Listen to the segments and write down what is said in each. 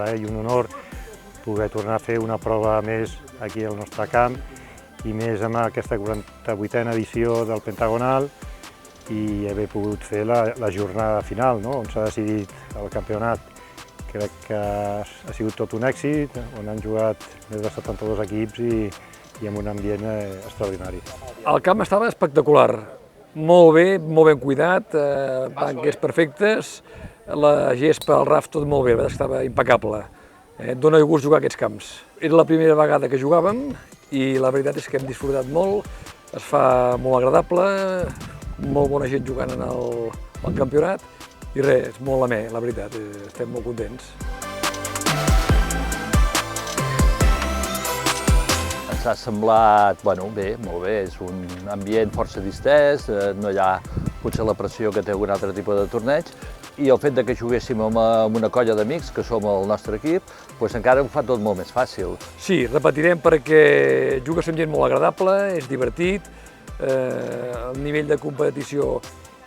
plaer i un honor poder tornar a fer una prova més aquí al nostre camp i més amb aquesta 48a edició del Pentagonal i haver pogut fer la jornada final, on s'ha decidit el campionat. Crec que ha sigut tot un èxit, on han jugat més de 72 equips i amb un ambient extraordinari. El camp estava espectacular, molt ben cuidat, banquers perfectes, la gespa, el RAF, tot molt bé, estava impecable. Dóna gust jugar a aquests camps. Era la primera vegada que jugàvem i la veritat és que hem disfrutat molt, es fa molt agradable, molt bona gent jugant en el campionat i res, és molt amè, la veritat, estem molt contents. Ens ha semblat, bé, molt bé, és un ambient força distès, no hi ha potser la pressió que té algun altre tipus de torneig, i el fet que juguéssim amb una colla d'amics, que som el nostre equip, encara ho fa tot molt més fàcil. Sí, repetirem perquè jugues amb gent molt agradable, és divertit, el nivell de competició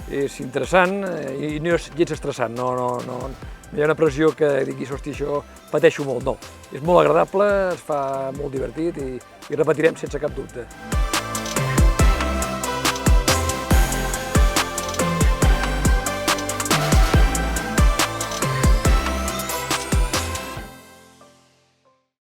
és interessant i no és gens estressant, no hi ha una pressió que diguis, hosti, això pateixo molt, no. És molt agradable, es fa molt divertit i repetirem sense cap dubte.